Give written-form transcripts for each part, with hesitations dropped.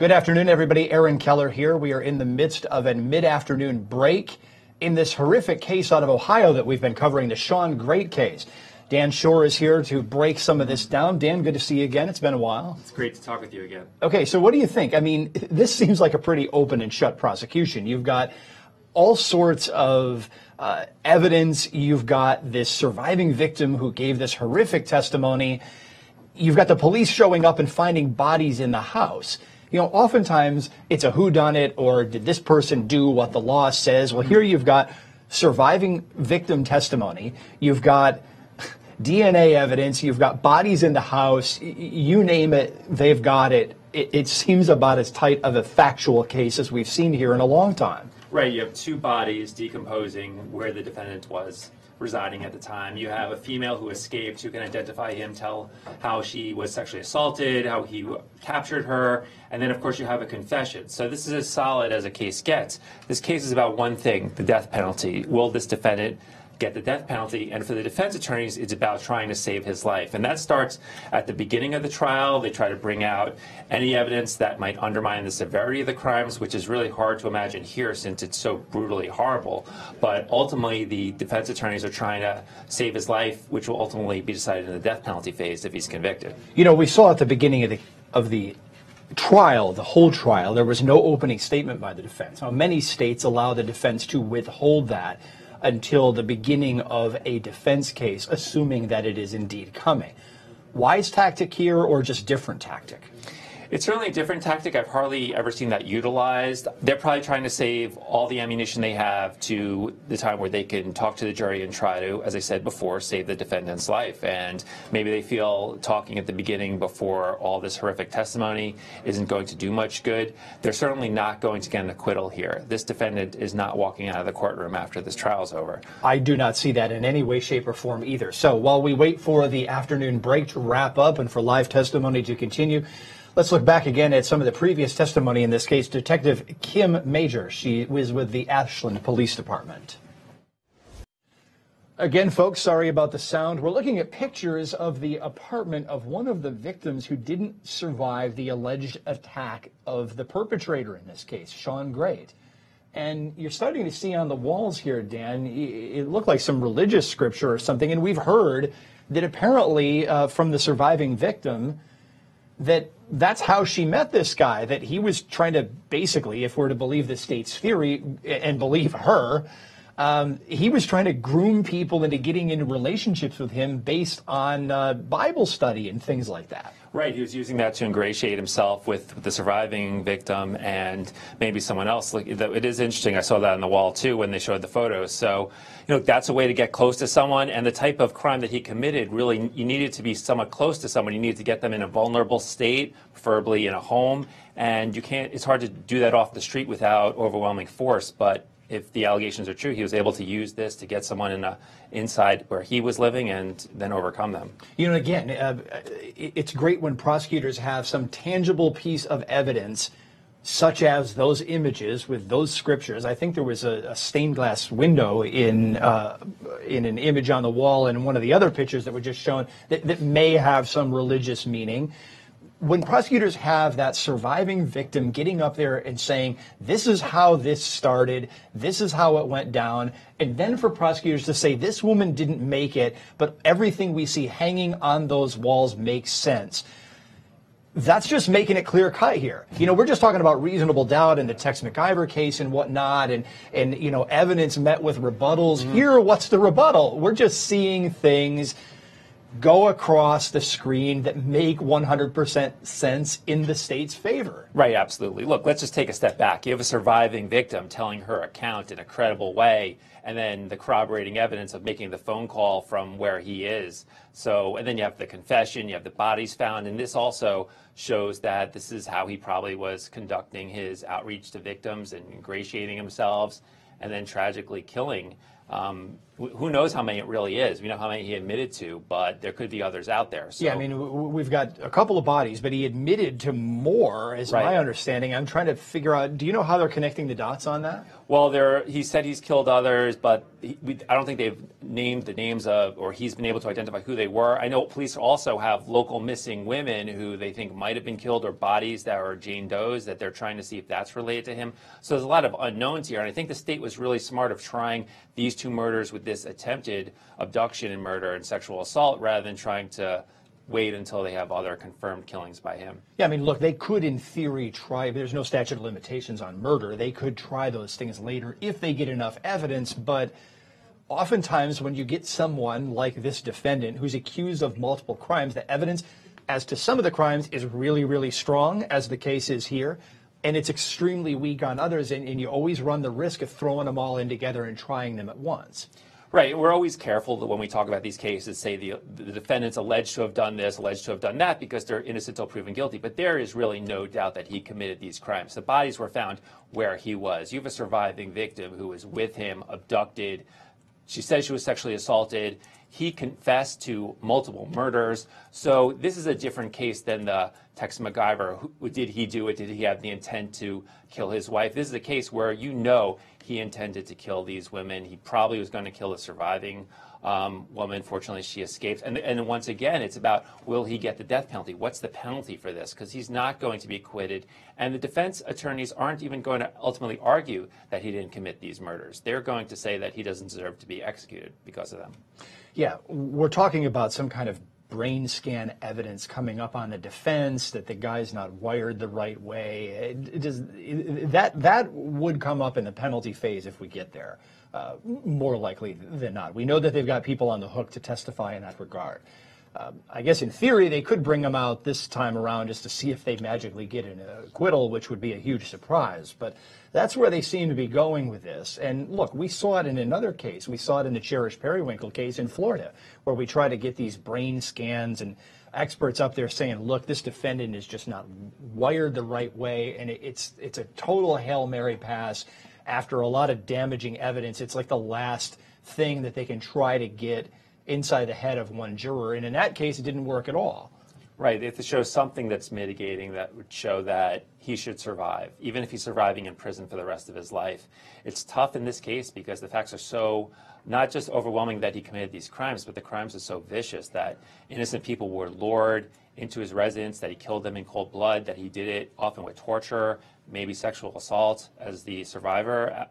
Good afternoon, everybody. Aaron Keller here. We are in the midst of a mid-afternoon break in this horrific case out of Ohio that we've been covering, the Shawn Grate case. Dan Schorr is here to break some of this down. Dan, good to see you again. It's been a while. It's great to talk with you again. Okay, so what do you think? I mean, this seems like a pretty open and shut prosecution. You've got all sorts of evidence. You've got this surviving victim who gave this horrific testimony. You've got the police showing up and finding bodies in the house. You know, oftentimes it's a whodunit or did this person do what the law says? Well, here you've got surviving victim testimony. You've got DNA evidence. You've got bodies in the house. You name it, they've got it. It seems about as tight of a factual case as we've seen here in a long time. Right. You have two bodies decomposing where the defendant was residing at the time. You have a female who escaped, who can identify him, tell how she was sexually assaulted, how he captured her, and then of course you have a confession. So this is as solid as a case gets. This case is about one thing, the death penalty. Will this defendant get the death penalty? And for the defense attorneys, it's about trying to save his life. And that starts at the beginning of the trial. They try to bring out any evidence that might undermine the severity of the crimes, which is really hard to imagine here since it's so brutally horrible. But ultimately, the defense attorneys are trying to save his life, which will ultimately be decided in the death penalty phase if he's convicted. You know, we saw at the beginning of the trial, the whole trial, there was no opening statement by the defense. Now, many states allow the defense to withhold that until the beginning of a defense case, assuming that it is indeed coming. Wise tactic here or just different tactic? It's certainly a different tactic. I've hardly ever seen that utilized. They're probably trying to save all the ammunition they have to the time where they can talk to the jury and try to, as I said before, save the defendant's life. And maybe they feel talking at the beginning before all this horrific testimony isn't going to do much good. They're certainly not going to get an acquittal here. This defendant is not walking out of the courtroom after this trial's over. I do not see that in any way, shape, or form either. So while we wait for the afternoon break to wrap up and for live testimony to continue, let's look back again at some of the previous testimony in this case. Detective Kim Major, she was with the Ashland Police Department. Again, folks, sorry about the sound. We're looking at pictures of the apartment of one of the victims who didn't survive the alleged attack of the perpetrator in this case, Shawn Grate. And you're starting to see on the walls here, Dan, it looked like some religious scripture or something. And we've heard that apparently from the surviving victim that's how she met this guy, that he was trying to basically, if we're to believe the state's theory and believe her, he was trying to groom people into getting into relationships with him based on Bible study and things like that. Right, he was using that to ingratiate himself with the surviving victim and maybe someone else. Like, it is interesting, I saw that on the wall too when they showed the photos. So, you know, that's a way to get close to someone, and the type of crime that he committed, really, you needed to be somewhat close to someone. You needed to get them in a vulnerable state, preferably in a home, and you can't, it's hard to do that off the street without overwhelming force, but if the allegations are true, he was able to use this to get someone inside where he was living and then overcome them. You know, again, it's great when prosecutors have some tangible piece of evidence, such as those images with those scriptures. I think there was a stained glass window in an image on the wall and one of the other pictures that were just shown that may have some religious meaning. When prosecutors have that surviving victim getting up there and saying, this is how this started, this is how it went down, and then for prosecutors to say, this woman didn't make it, but everything we see hanging on those walls makes sense. That's just making it clear cut here. You know, we're just talking about reasonable doubt in the Tex McIver case and whatnot, and you know, evidence met with rebuttals. Here, what's the rebuttal? We're just seeing things go across the screen that make 100% sense in the state's favor. Right, absolutely. Look, let's just take a step back. You have a surviving victim telling her account in a credible way, and then the corroborating evidence of making the phone call from where he is. So, and then you have the confession, you have the bodies found, and this also shows that this is how he probably was conducting his outreach to victims and ingratiating himself, and then tragically killing Who knows how many it really is? We know how many he admitted to, but there could be others out there. So. Yeah, I mean, we've got a couple of bodies, but he admitted to more, is my understanding. I'm trying to figure out, do you know how they're connecting the dots on that? Well, he said he's killed others, but I don't think they've named the names of, or he's been able to identify who they were. I know police also have local missing women who they think might have been killed, or bodies that are Jane Doe's that they're trying to see if that's related to him. So there's a lot of unknowns here, and I think the state was really smart of trying these two murders with this attempted abduction and murder and sexual assault rather than trying to wait until they have other confirmed killings by him. Yeah, I mean, look, they could, in theory, try, there's no statute of limitations on murder. They could try those things later if they get enough evidence, but oftentimes when you get someone like this defendant who's accused of multiple crimes, the evidence as to some of the crimes is really, really strong, as the case is here, and it's extremely weak on others, and you always run the risk of throwing them all in together and trying them at once. Right. We're always careful that when we talk about these cases, say the defendant's alleged to have done this, alleged to have done that, because they're innocent until proven guilty. But there is really no doubt that he committed these crimes. The bodies were found where he was. You have a surviving victim who was with him, abducted. She says she was sexually assaulted. He confessed to multiple murders. So this is a different case than the Texas MacGyver. Did he do it? Did he have the intent to kill his wife? This is a case where you know he intended to kill these women. He probably was going to kill the surviving woman. Fortunately, she escaped. And once again, it's about, will he get the death penalty? What's the penalty for this? Because he's not going to be acquitted. And the defense attorneys aren't even going to ultimately argue that he didn't commit these murders. They're going to say that he doesn't deserve to be executed because of them. Yeah, we're talking about some kind of brain scan evidence coming up on the defense that the guy's not wired the right way. That would come up in the penalty phase if we get there, more likely than not. We know that they've got people on the hook to testify in that regard. I guess in theory they could bring them out this time around just to see if they magically get an acquittal, which would be a huge surprise. But that's where they seem to be going with this. And look, we saw it in another case. We saw it in the Cherish Periwinkle case in Florida, where we try to get these brain scans and experts up there saying, look, this defendant is just not wired the right way, and it's a total Hail Mary pass after a lot of damaging evidence. It's like the last thing that they can try to get inside the head of one juror, and in that case it didn't work at all. Right, they have to show something that's mitigating that would show that he should survive, even if he's surviving in prison for the rest of his life. It's tough in this case because the facts are so not just overwhelming that he committed these crimes, but the crimes are so vicious that innocent people were lured into his residence, that he killed them in cold blood, that he did it often with torture, maybe sexual assault, as the survivor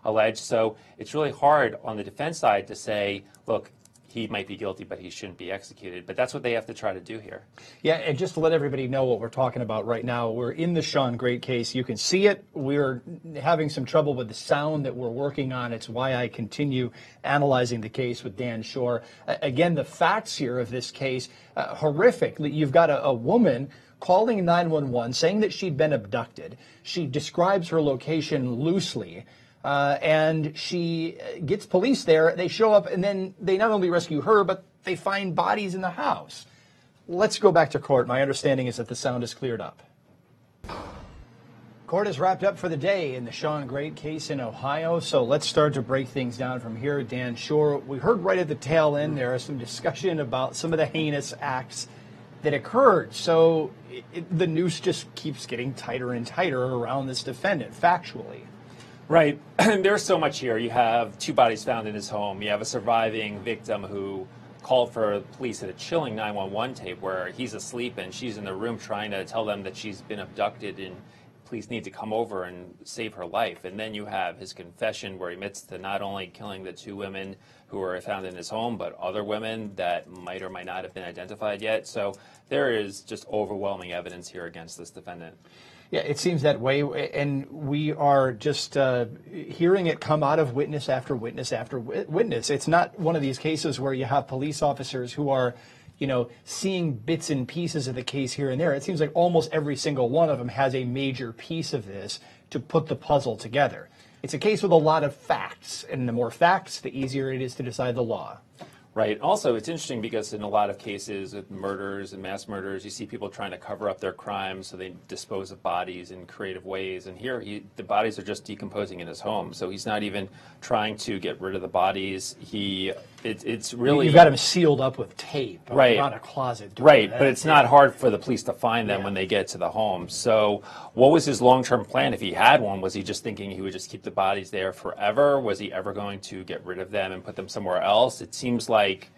alleged. So it's really hard on the defense side to say, look, he might be guilty, but he shouldn't be executed. But that's what they have to try to do here. Yeah, and just to let everybody know what we're talking about right now, we're in the Shawn Grate case. You can see it. We're having some trouble with the sound that we're working on. It's why I continue analyzing the case with Dan Schorr. Again, the facts here of this case, horrific. You've got a woman calling 911, saying that she'd been abducted. She describes her location loosely. And she gets police there. They show up, and then they not only rescue her, but they find bodies in the house. Let's go back to court. My understanding is that the sound is cleared up. Court is wrapped up for the day in the Shawn Grate case in Ohio, so let's start to break things down from here. Dan Schorr, we heard right at the tail end there some discussion about some of the heinous acts that occurred. So the noose just keeps getting tighter and tighter around this defendant, factually. Right. There's so much here. You have two bodies found in his home. You have a surviving victim who called for police at a chilling 911 tape where he's asleep and she's in the room trying to tell them that she's been abducted and police need to come over and save her life. And then you have his confession where he admits to not only killing the two women who were found in his home, but other women that might or might not have been identified yet. So there is just overwhelming evidence here against this defendant. Yeah, it seems that way, and we are just hearing it come out of witness after witness after witness. It's not one of these cases where you have police officers who are, you know, seeing bits and pieces of the case here and there. It seems like almost every single one of them has a major piece of this to put the puzzle together. It's a case with a lot of facts, and the more facts, the easier it is to decide the law. Right. Also, it's interesting because in a lot of cases with murders and mass murders, you see people trying to cover up their crimes, so they dispose of bodies in creative ways. And here, the bodies are just decomposing in his home, so he's not even trying to get rid of the bodies. It's really, you've got him sealed up with tape, right, around a closet door. Right, but it's not hard for the police to find them when they get to the home. So, what was his long-term plan if he had one? Was he just thinking he would just keep the bodies there forever? Was he ever going to get rid of them and put them somewhere else? It seems like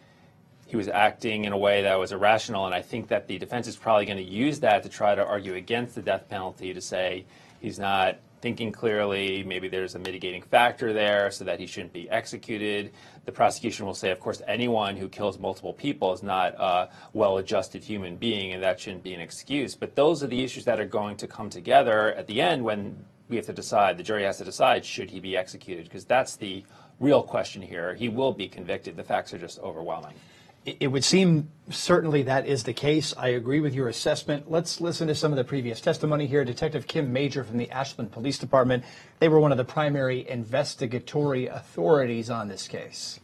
he was acting in a way that was irrational, and I think that the defense is probably going to use that to try to argue against the death penalty, to say he's not thinking clearly, maybe there's a mitigating factor there so that he shouldn't be executed. The prosecution will say, of course, anyone who kills multiple people is not a well-adjusted human being, and that shouldn't be an excuse. But those are the issues that are going to come together at the end when we have to decide, the jury has to decide, should he be executed? Because that's the real question here. He will be convicted. The facts are just overwhelming. It would seem certainly that is the case. I agree with your assessment. Let's listen to some of the previous testimony here. Detective Kim Major from the Ashland Police Department. They were one of the primary investigatory authorities on this case.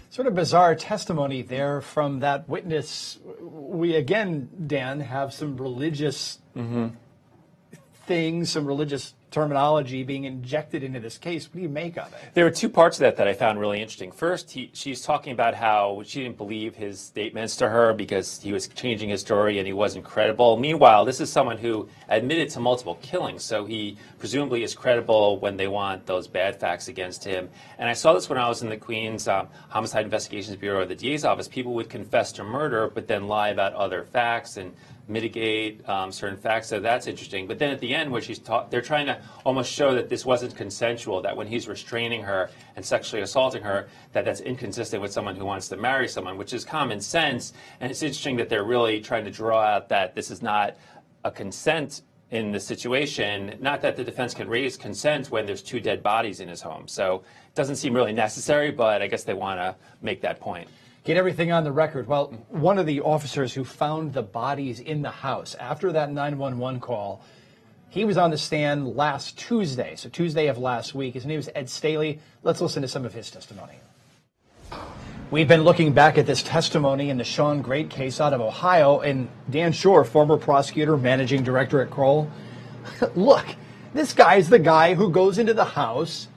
Sort of bizarre testimony there from that witness. We again, Dan, have some religious things, some religious terminology being injected into this case. What do you make of it? There are two parts of that I found really interesting. First, she's talking about how she didn't believe his statements to her because he was changing his story and he wasn't credible. Meanwhile, this is someone who admitted to multiple killings, so he presumably is credible when they want those bad facts against him. And I saw this when I was in the Queens Homicide Investigations Bureau or the DA's office. People would confess to murder but then lie about other facts and mitigate certain facts, so that's interesting. But then at the end, where they're trying to almost show that this wasn't consensual, that when he's restraining her and sexually assaulting her, that's inconsistent with someone who wants to marry someone, which is common sense. And it's interesting that they're really trying to draw out that this is not a consent in the situation, not that the defense can raise consent when there's 2 dead bodies in his home. So it doesn't seem really necessary, but I guess they want to make that point. Get everything on the record. Well, one of the officers who found the bodies in the house after that 911 call, he was on the stand last Tuesday, so Tuesday of last week. His name is Ed Staley. Let's listen to some of his testimony. We've been looking back at this testimony in the Shawn Grate case out of Ohio, and Dan Schorr, former prosecutor, managing director at Gaul. Look, this guy's the guy who goes into the house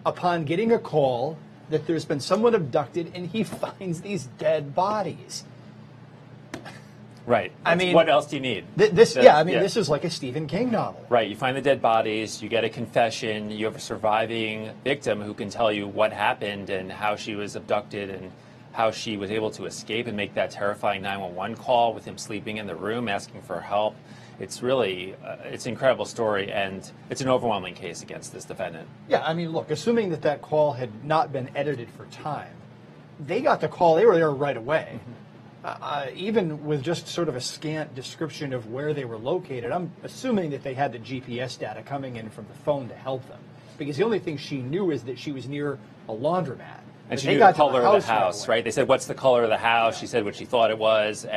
upon getting a call that there's been someone abducted, and he finds these dead bodies. Right. I mean, what else do you need? This is like a Stephen King novel. Right. You find the dead bodies, you get a confession, you have a surviving victim who can tell you what happened and how she was abducted and how she was able to escape and make that terrifying 911 call with him sleeping in the room asking for help. It's really, it's an incredible story, and it's an overwhelming case against this defendant. Yeah, I mean, look, assuming that call had not been edited for time, they got the call, they were there right away. Even with just sort of a scant description of where they were located, I'm assuming that they had the GPS data coming in from the phone to help them. Because the only thing she knew is that she was near a laundromat. And she knew the color of the house, right? They said, what's the color of the house? She said what she thought it was.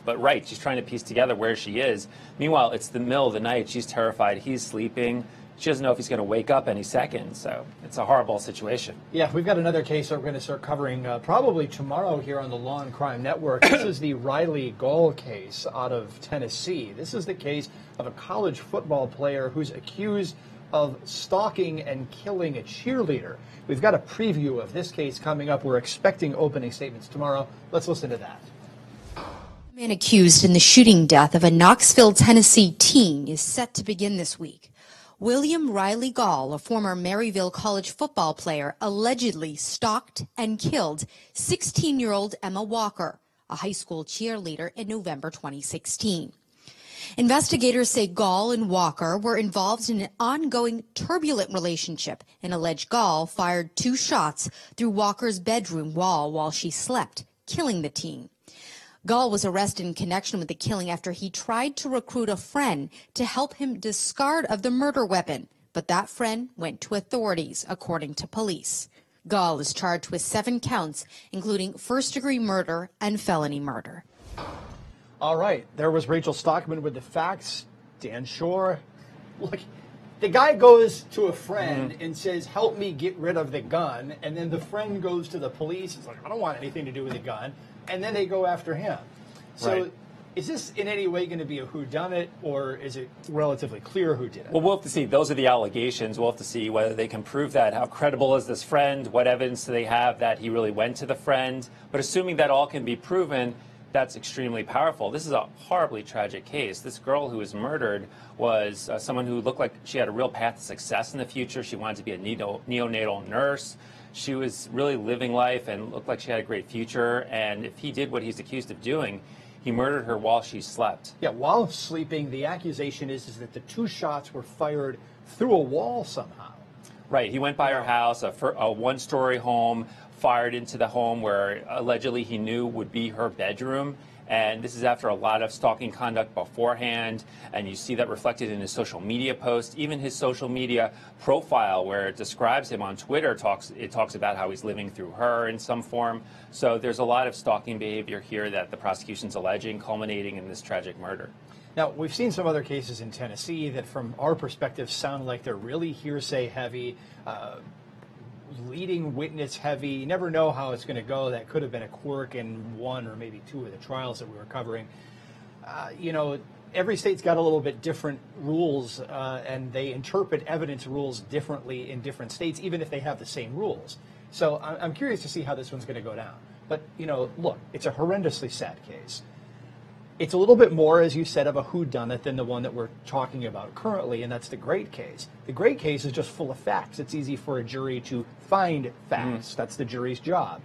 But right, she's trying to piece together where she is. Meanwhile, it's the middle of the night. She's terrified. He's sleeping. She doesn't know if he's going to wake up any second. So it's a horrible situation. Yeah, we've got another case that we're going to start covering probably tomorrow here on the Law&Crime Network. This is the Riley Gaul case out of Tennessee. This is the case of a college football player who's accused of stalking and killing a cheerleader. We've got a preview of this case coming up. We're expecting opening statements tomorrow. Let's listen to that. The man accused in the shooting death of a Knoxville, Tennessee teen is set to begin this week. William Riley Gaul, a former Maryville College football player, allegedly stalked and killed 16-year-old Emma Walker, a high school cheerleader, in November 2016. Investigators say Gaul and Walker were involved in an ongoing turbulent relationship, and allege Gaul fired 2 shots through Walker's bedroom wall while she slept, killing the teen. Gaul was arrested in connection with the killing after he tried to recruit a friend to help him discard of the murder weapon, but that friend went to authorities, according to police. Gaul is charged with 7 counts, including first-degree murder and felony murder. All right, there was Rachel Stockman with the facts. Dan Schorr. Look, the guy goes to a friend and says, help me get rid of the gun. And then the friend goes to the police. It's like, I don't want anything to do with the gun. And then they go after him. So is this in any way going to be a whodunit, or is it relatively clear who did it? Well, we'll have to see. Those are the allegations. We'll have to see whether they can prove that. How credible is this friend? What evidence do they have that he really went to the friend? But assuming that all can be proven, that's extremely powerful. This is a horribly tragic case. This girl who was murdered was someone who looked like she had a real path to success in the future. She wanted to be a neonatal nurse. She was really living life and looked like she had a great future. And if he did what he's accused of doing, he murdered her while she slept. Yeah, while sleeping, the accusation is that the 2 shots were fired through a wall somehow. Right. He went by her house, a one-story home, fired into the home where allegedly he knew would be her bedroom. And this is after a lot of stalking conduct beforehand. And you see that reflected in his social media posts. Even his social media profile, where it describes him on Twitter, talks about how he's living through her in some form. So there's a lot of stalking behavior here that the prosecution's alleging, culminating in this tragic murder. Now, we've seen some other cases in Tennessee that, from our perspective, sound like they're really hearsay heavy, leading witness heavy. You never know how it's going to go. That could have been a quirk in 1 or maybe 2 of the trials that we were covering. You know, every state's got a little bit different rules, and they interpret evidence rules differently in different states, even if they have the same rules. So I'm curious to see how this one's going to go down. But, you know, look, it's a horrendously sad case. It's a little bit more, as you said, of a whodunit than the one that we're talking about currently, and that's the Grate case. The Grate case is just full of facts. It's easy for a jury to find facts. That's the jury's job.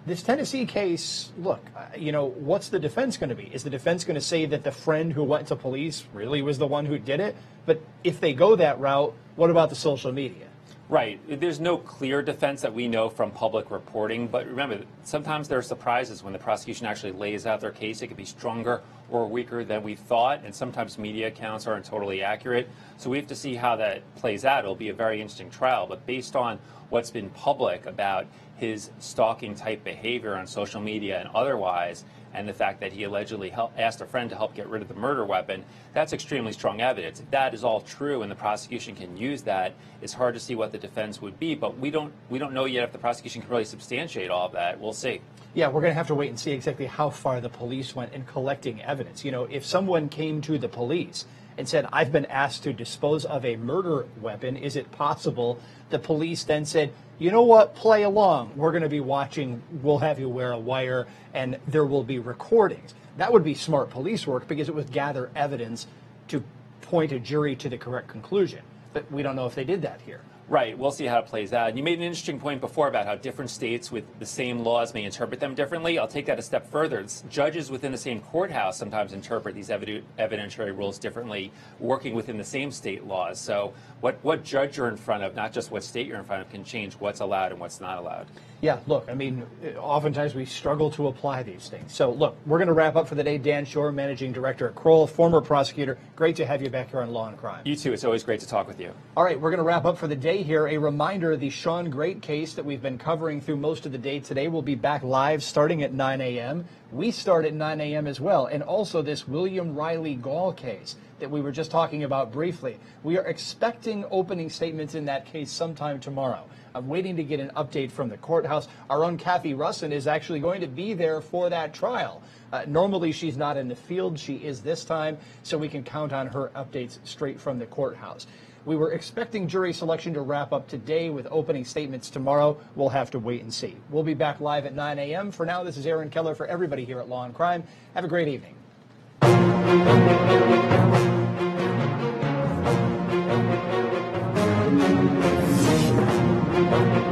This Tennessee case, look, you know, what's the defense going to be? Is the defense going to say that the friend who went to police really was the one who did it? But if they go that route, what about the social media? Right. There's no clear defense that we know from public reporting, but remember, sometimes there are surprises when the prosecution actually lays out their case. It could be stronger or weaker than we thought, and sometimes media accounts aren't totally accurate. So we have to see how that plays out. It'll be a very interesting trial, but based on what's been public about his stalking type behavior on social media and otherwise, and the fact that he allegedly asked a friend to help get rid of the murder weapon, that's extremely strong evidence. If that is all true and the prosecution can use that, it's hard to see what the defense would be, but we don't know yet if the prosecution can really substantiate all of that. We'll see. Yeah, we're going to have to wait and see exactly how far the police went in collecting evidence. You know, if someone came to the police and said, I've been asked to dispose of a murder weapon, is it possible the police then said, you know what, play along. We're going to be watching. We'll have you wear a wire, and there will be recordings. That would be smart police work because it would gather evidence to point a jury to the correct conclusion. But we don't know if they did that here. Right. We'll see how it plays out. And you made an interesting point before about how different states with the same laws may interpret them differently. I'll take that a step further. Judges within the same courthouse sometimes interpret these evidentiary rules differently, working within the same state laws. So what judge you're in front of, not just what state you're in front of, can change what's allowed and what's not allowed. Yeah, look, I mean, oftentimes we struggle to apply these things. So, look, we're going to wrap up for the day. Dan Schorr, Managing Director at Kroll, former prosecutor. Great to have you back here on Law and Crime. You too. It's always great to talk with you. All right, we're going to wrap up for the day here. A reminder, the Shawn Grate case that we've been covering through most of the day today will be back live starting at 9 a.m. We start at 9 a.m. as well. And also this William Riley Gaul case that we were just talking about briefly. We are expecting opening statements in that case sometime tomorrow. I'm waiting to get an update from the courthouse. Our own Kathy Russin is actually going to be there for that trial. Normally she's not in the field. She is this time, so we can count on her updates straight from the courthouse. We were expecting jury selection to wrap up today with opening statements tomorrow. We'll have to wait and see. We'll be back live at 9 a.m. For now, this is Aaron Keller for everybody here at Law and Crime. Have a great evening. Thank you.